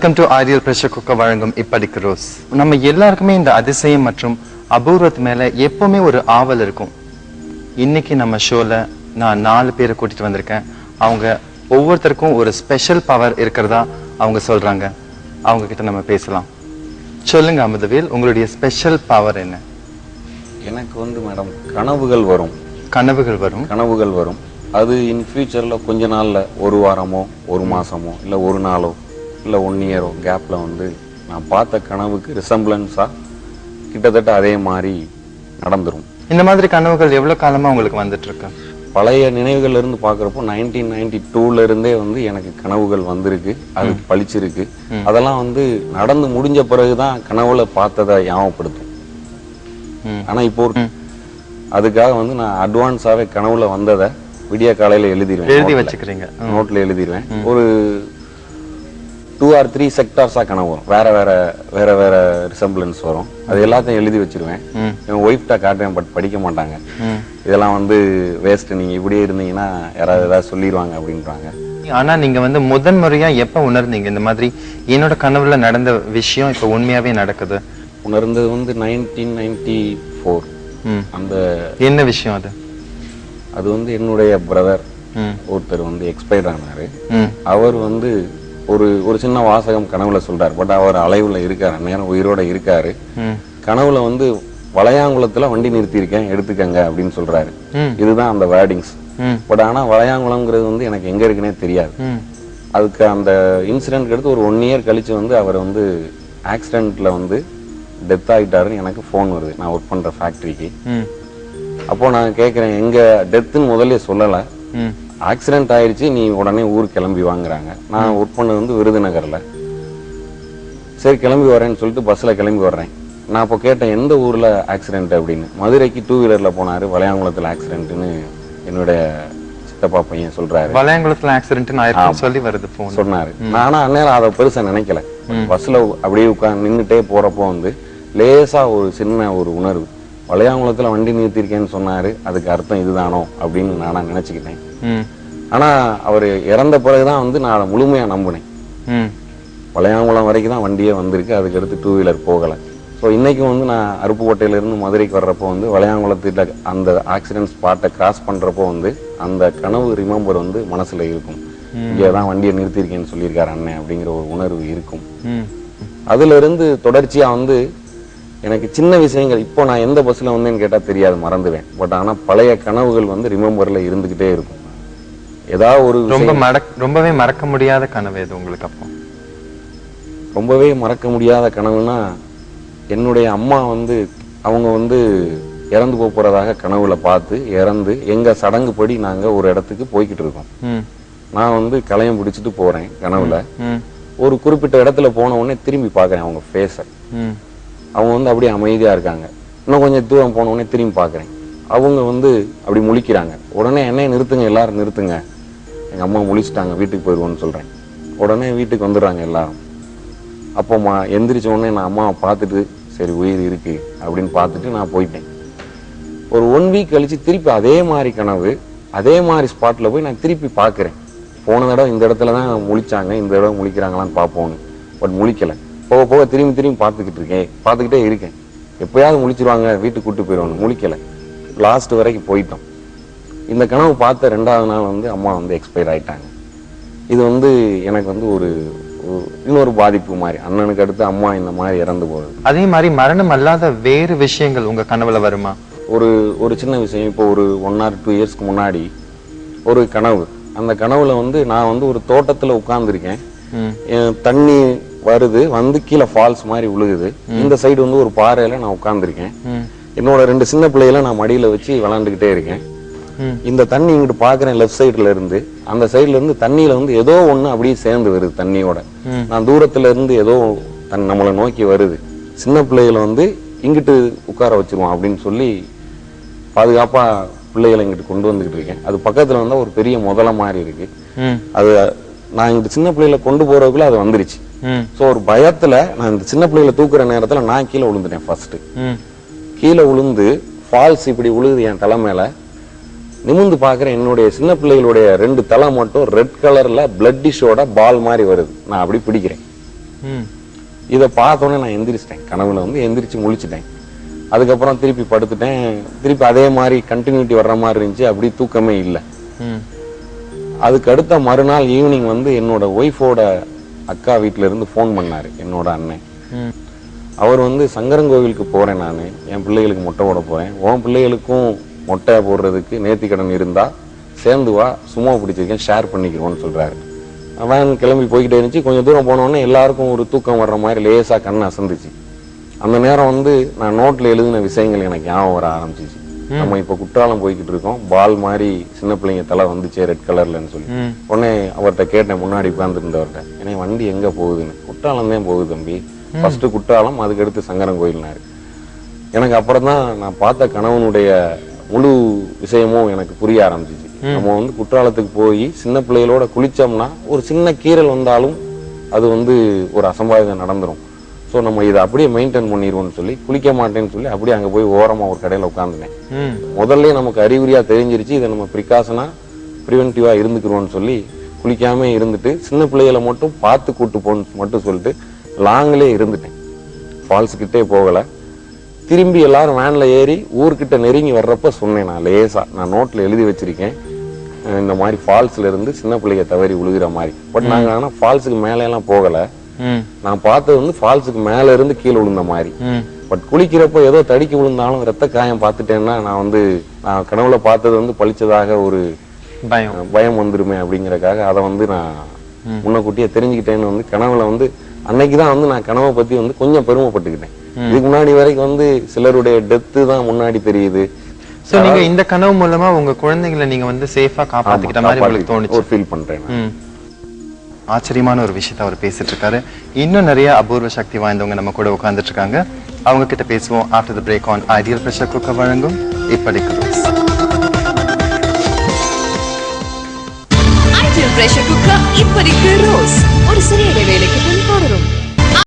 Welcome to ideal pressure cooker வழங்கும் இப்படிக்கு rose. நம்ம எல்லாருக்குமே இந்த அதிசயம் மற்றும் அபூர்வத்து மேல எப்பவுமே ஒரு ஆவல் இருக்கும். இன்னைக்கு நம்ம ஷோல நான் 4 பேரை கூட்டிட்டு வந்திருக்கேன். அவங்க ஒவ்வொருத்தருக்கும் ஒரு ஸ்பெஷல் பவர் இருக்கிறதா அவங்க சொல்றாங்க. அவங்க கிட்ட நம்ம பேசலாம். சொல்லுங்க அமுதவேல், உங்களுடைய ஸ்பெஷல் பவர் என்ன? எனக்கு வந்து மேடம் கனவுகள் வரும். அது இன் ஃபியூச்சர்ல கொஞ்ச நாள்ல ஒரு வாரமோ ஒரு மாசமோ இல்ல ஒரு நாளோ இல்ல 1 இயரோ கேப்ல வந்து நான் பார்த்த கனவுக்கு ரிசம்பிளன்ஸா கிட்டத்தட்ட அதே மாதிரி நடந்துரும். இந்த மாதிரி கனவுகள் எவ்வளவு காலமா உங்களுக்கு வந்துட்டு இருக்கு? பழைய நினைவுகள்ல இருந்து பாக்குறப்போ 1992ல இருந்தே வந்து எனக்கு கனவுகள் வந்திருக்கு. அது பழிச்சிருக்கு. அதெல்லாம் வந்து நடந்து முடிஞ்ச பிறகுதான் கனவுல பார்த்ததை ஞாபகப்படுத்தும். ஆனா இப்போ அதுக்காக வந்து நான் அட்வான்ஸாவே கனவுல வந்ததை விடிய காலையில எழுதி வச்சுக்கிறீங்க. நோட்ல எழுதிடுவேன். ஒரு 2 or 3 செக்டார்ஸா கனவு வரும். வேற வேற ரிசம்பிளன்ஸ் வரும். அது எல்லாத்தையும் எழுதி வச்சிருவேன். என் ஒய்ஃப்ட காட்டுவேன், பட் படிக்க மாட்டாங்க. இதெல்லாம் வந்து வேஸ்ட், நீங்க இப்படியே இருந்தீங்கன்னா யாராவது ஏதாவது சொல்லிடுவாங்க அப்படின்றாங்க. ஆனா நீங்க வந்து முதன் முறையா எப்ப உணர்ந்தீங்க இந்த மாதிரி என்னோட கனவுல நடந்த விஷயம் இப்ப உண்மையாவே நடக்குது? உணர்ந்தது வந்து 1994. அந்த என்ன விஷயம் அது? அது வந்து என்னுடைய பிரதர் ஒருத்தர் வந்து எக்ஸ்பயர்ட் ஆனாரு. அவர் வந்து ஒரு சின்ன வாசகம் கனவுல சொல்றாரு. பட் அவர் அலைவுல இருக்காரு, நேரம் உயிரோட இருக்காரு. கனவுல வந்து வளையாங்குளத்துல வண்டி நிறுத்தி இருக்கேன், எடுத்துக்கங்க அப்படின்னு சொல்றாரு. இதுதான் அந்த வேர்டிங்ஸ். பட் ஆனா வளையாங்குளம்ங்கிறது வந்து எனக்கு எங்க இருக்குன்னே தெரியாது. அதுக்கு அந்த இன்சிடென்ட் எடுத்து ஒரு 1 இயர் கழிச்சு வந்து அவர் வந்து ஆக்சிடென்ட்ல வந்து டெத் ஆகிட்டாருன்னு எனக்கு ஃபோன் வருது. நான் ஒர்க் பண்ற ஃபேக்டரிக்கு. அப்போ நான் கேட்கிறேன், எங்க டெத்துன்னு முதல்ல சொல்லல, ஆக்சிடென்ட் ஆயிடுச்சு, நீ உடனே ஊர் கிளம்பி வாங்குறாங்க. நான் ஒர்க் பண்ணது வந்து விருதுநகர்ல. சரி கிளம்பி வரேன்னு சொல்லிட்டு பஸ்ல கிளம்பி வர்றேன். நான் அப்போ கேட்டேன், எந்த ஊர்ல ஆக்சிடென்ட் அப்படின்னு. மதுரைக்கு 2 வீலர்ல போனாரு, வளையாங்குளத்துல ஆக்சிடென்ட்னு என்னுடைய சித்தப்பா பையன் சொல்றாரு. வளையாங்குளத்துல ஆக்சிடென்ட் சொல்லி வருது போன் சொன்னாரு. நானா அந்நேரம் அதை பெருசா நினைக்கல. பஸ்ல அப்படியே உட்கார்ந்து நின்றுட்டே போறப்போ வந்து லேசா ஒரு சின்ன ஒரு உணர்வு, வளையாங்குளத்துல வண்டி நிறுத்திருக்கேன்னு சொன்னாரு, அதுக்கு அர்த்தம் இதுதானோ அப்படின்னு நானா நினைச்சுக்கிட்டேன். ஆனா அவரு இறந்த பிறகுதான் வந்து நான் அதை முழுமையா நம்பினேன். வளையாங்குளம் வரைக்கும் தான் வண்டியே வந்திருக்கு, அதுக்கு அடுத்து 2 வீலர் போகல. ஸோ இன்னைக்கும் வந்து நான் அருப்புக்கோட்டையில இருந்து மதுரைக்கு வர்றப்போ வந்து வளையாங்குளத்துல அந்த ஆக்சிடென்ட் ஸ்பாட்டை கிராஸ் பண்றப்போ வந்து அந்த கனவு ரிமெம்பர் வந்து மனசுல இருக்கும். இங்கேதான் வண்டியை நிறுத்திருக்கேன்னு சொல்லியிருக்காரு அண்ணன் அப்படிங்கிற ஒரு உணர்வு இருக்கும். அதுல இருந்து தொடர்ச்சியா வந்து எனக்கு சின்ன விஷயங்கள், இப்போ நான் எந்த பஸ்ல வந்தேன்னு கேட்டா தெரியாது, மறந்துவேன். பட் ஆனா பழைய கனவுகள் வந்து ரிமெம்பர்ல இருந்துகிட்டே இருக்கும். ஏதாவது ஒரு ரொம்பவே மறக்க முடியாத கனவு எது உங்களுக்கு? அப்போ ரொம்பவே மறக்க முடியாத கனவுனா, என்னுடைய அம்மா வந்து அவங்க வந்து இறந்து போறதாக கனவுல பார்த்து இறந்து, எங்க சடங்குப்படி நாங்க ஒரு இடத்துக்கு போய்கிட்டு இருக்கோம். நான் வந்து கலையம் பிடிச்சிட்டு போறேன் கனவுல. ஒரு குறிப்பிட்ட இடத்துல போன உடனே திரும்பி பாக்குறேன் அவங்க ஃபேஸ. அவங்க வந்து அப்படியே அமைதியா இருக்காங்க. இன்னும் கொஞ்சம் தூரம் போன உடனே திரும்பி பாக்குறேன், அவங்க வந்து அப்படி முழிக்கிறாங்க. உடனே என்னைய நிறுத்துங்க, எல்லாரும் நிறுத்துங்க, எங்க அம்மா முழிச்சிட்டாங்க, வீட்டுக்கு போயிடுவோன்னு சொல்றேன். உடனே வீட்டுக்கு வந்துடுறாங்க எல்லாரும். அப்போ எந்திரிச்ச உடனே நான் அம்மாவை பார்த்துட்டு, சரி உயிர் இருக்கு அப்படின்னு பார்த்துட்டு நான் போயிட்டேன். ஒரு 1 வீக் கழிச்சு திருப்பி அதே மாதிரி கனவு, அதே மாதிரி ஸ்பாட்ல போய் நான் திருப்பி பாக்குறேன். போன தடவை இந்த இடத்துல தான் முழிச்சாங்க, இந்த தடவை முழிக்கிறாங்களான்னு பார்ப்போன்னு. பட் முழிக்கல. போக போக திரும்பி பார்த்துக்கிட்டே இருக்கேன். எப்பயாவது முழிச்சிருவாங்க, வீட்டுக்கு கூட்டு போயிடுவாங்க. முழிக்கல. லாஸ்ட் வரைக்கும் போயிட்டோம். இந்த கனவு பார்த்த 2வது நாள் வந்து அம்மா வந்து எக்ஸ்பயர் ஆயிட்டாங்க. இது வந்து எனக்கு வந்து இன்னொரு பாதிப்பு மாதிரி. அண்ணனுக்கு அடுத்து அம்மா இந்த மாதிரி இறந்து போகுது. அதே மாதிரி மரணம் அல்லாத வேறு விஷயங்கள் உங்க கனவுல வருமா? ஒரு சின்ன விஷயம். இப்போ ஒரு 1 or 2 இயர்ஸ்க்கு முன்னாடி ஒரு கனவு. அந்த கனவுல வந்து நான் வந்து ஒரு தோட்டத்துல உட்கார்ந்துருக்கேன். தண்ணி வருது, வந்து கீழே ஃபால்ஸ் மாதிரி விழுகுது. இந்த சைடு வந்து ஒரு பாறையில நான் உட்கார்ந்துருக்கேன். என்னோட 2 சின்ன பிள்ளைகளை நான் மடியில வச்சு விளையாண்டுகிட்டே இருக்கேன். இந்த தண்ணி இங்கிட்டு பாக்குறேன், லெஃப்ட் சைடுல இருந்து. அந்த சைடுல இருந்து தண்ணியில வந்து ஏதோ ஒண்ணு அப்படியே சேர்ந்து வருது தண்ணியோட. நான் தூரத்துல இருந்து ஏதோ நம்மளை நோக்கி வருது. சின்ன பிள்ளைகளை வந்து இங்கிட்டு உட்கார வச்சிருவோம் அப்படின்னு சொல்லி பாதுகாப்பா பிள்ளைகளை இங்கிட்டு கொண்டு வந்துகிட்டு இருக்கேன். அது பக்கத்துல வந்தா ஒரு பெரிய முதல மாதிரி இருக்கு. அது நான் இங்கிட்டு சின்ன பிள்ளைகளை கொண்டு போறதுக்குள்ள அது வந்துருச்சு. சோ ஒரு பயத்துல நான் இந்த சின்ன பிள்ளைகளை தூக்குற நேரத்துல நான் கீழே விழுந்துட்டேன். ஃபர்ஸ்ட் கீழே விழுந்து ஃபால்ஸ் இப்படி விழுகுது என் தலை மேல. நிமிந்து பாக்குறேன், என்னுடைய சின்ன பிள்ளைகளுடைய 2 தலை மட்டும் ரெட் கலர்ல பிளட்டிஷோட பால் மாதிரி வருது. நான் அப்படி பிடிக்கிறேன். இதை பார்த்தோன்னே நான் எந்திரிச்சிட்டேன். கனவுல வந்து எந்திரிச்சு முழிச்சிட்டேன். அதுக்கப்புறம் திருப்பி படுத்துட்டேன். திருப்பி அதே மாதிரி கண்டினியூட்டி வர்ற மாதிரி இருந்துச்சு. அப்படி தூக்கமே இல்லை. அதுக்கு அடுத்த மறுநாள் ஈவினிங் வந்து என்னோட ஒய்ஃபோட அக்கா வீட்டுல இருந்து ஃபோன் பண்ணாரு என்னோட அண்ணன். அவர் வந்து சங்கரங்கோவிலுக்கு போறேன், நான் என் பிள்ளைகளுக்கு மொட்டை போட போறேன், உன் பிள்ளைகளுக்கும் மொட்டை போடுறதுக்கு நேர்த்திக்கடன் இருந்தா சேர்ந்து வா, சும்மா பிடிச்சிருக்கேன், ஷேர் பண்ணிக்கிறோன்னு சொல்றாரு. அவன் கிளம்பி போய்கிட்டே இருந்துச்சு. கொஞ்சம் தூரம் போனோடனே எல்லாருக்கும் ஒரு தூக்கம் வர்ற மாதிரி லேசா கண்ணு அசந்துச்சு. அந்த நேரம் வந்து நான் நோட்ல எழுதின விஷயங்கள் எனக்கு ஞாபகம் வர ஆரம்பிச்சிச்சு. நம்ம இப்ப குற்றாலம் போய்கிட்டு இருக்கோம், பால் மாதிரி சின்ன பிள்ளைங்க தலை வந்துச்சு ரெட் கலர்லன்னு சொல்லி. உடனே அவர்கிட்ட கேட்டேன், முன்னாடி உட்கார்ந்துருந்தவர்கிட்ட, ஏன்னா வண்டி எங்க போகுதுன்னு. குற்றாலம் தான் போகுது தம்பி, ஃபர்ஸ்ட் குற்றாலம், அதுக்கு அடுத்து சங்கரங்கோயில்னாரு. எனக்கு அப்புறம் தான் நான் பார்த்த கணவனுடைய முழு விஷயமும் எனக்கு புரிய ஆரம்பிச்சிச்சு. நம்ம வந்து குற்றாலத்துக்கு போய் சின்ன பிள்ளைகளோட குளிச்சோம்னா ஒரு சின்ன கீறல் வந்தாலும் அது வந்து ஒரு அசம்பாவிதம் நடந்துரும். ஸோ நம்ம இதை அப்படியே மெயின்டைன் பண்ணிடுவோம்னு சொல்லி குளிக்க மாட்டேன்னு சொல்லி அப்படியே அங்கே போய் ஓரமாக ஒரு கடையில் உட்காந்துனேன். முதல்ல நமக்கு அறிகுறியா தெரிஞ்சிருச்சு, இதை நம்ம ப்ரிகாஷனா ப்ரிவென்டிவா இருந்துக்கிறோம்னு சொல்லி குளிக்காம இருந்துட்டு சின்ன பிள்ளைகளை மட்டும் பார்த்து கூட்டு போன்னு மட்டும் சொல்லிட்டு லாங்கிலே இருந்துட்டேன். ஃபால்ஸ் கிட்டே போகலை. திரும்பி எல்லாரும் வேன்ல ஏறி ஊர்கிட்ட நெருங்கி வர்றப்ப சொன்னேன், நான் லேசா நான் நோட்ல எழுதி வச்சிருக்கேன், இந்த மாதிரி ஃபால்ஸ்ல இருந்து சின்ன பிள்ளைங்க தவறி விழுகிற மாதிரி. பட் நாங்க ஆனா ஃபால்ஸுக்கு மேல எல்லாம் போகல. நான் பார்த்தது வந்து ஃபால்ஸுக்கு மேல இருந்து கீழே விழுந்த மாதிரி. பட் குளிக்கிறப்ப ஏதோ தடிக்கி விழுந்தாலும் ரத்த காயம் பார்த்துட்டேன்னா நான் கனவுல பார்த்தது வந்து பழிச்சதாக ஒரு பயம் வந்துருமே அப்படிங்கறக்காக அதை வந்து நான் முன்னக்கூட்டியே தெரிஞ்சுக்கிட்டேன்னு வந்து கனவுல வந்து அன்னைக்குதான் வந்து நான் கனவை பத்தி வந்து கொஞ்சம் பெருமைப்பட்டுக்கிட்டேன். இதுக்கு முன்னாடி வரைக்கும் வந்து சிலருடைய டெத்து தான் முன்னாடி தெரியுது. சோ நீங்க இந்த கனவு மூலமா உங்க குழந்தைகளை நீங்க வந்து சேஃபா காப்பாத்திக்கிட்ட மாதிரி உங்களுக்கு தோணுச்சு? ஒரு ஃபீல் பண்றேன். ஆச்சரியமான ஒரு விஷயத்தை அவர் பேசிட்டு இருக்காரு. இன்னும் நிறைய அபூர்வ சக்தி வாய்ந்தவங்க நம்ம கூட உட்கார்ந்துட்டு இருக்காங்க. அவங்க கிட்ட பேசுவோம் after the break on ideal pressure cooker வழங்கும் இப்படிக்கு ரோஸ். ஐடியல் பிரஷர் குக்கர் இப்படிக்கு ரோஸ் ஒரு சிறிய இடைவேளைக்கு பின் தொடரும்.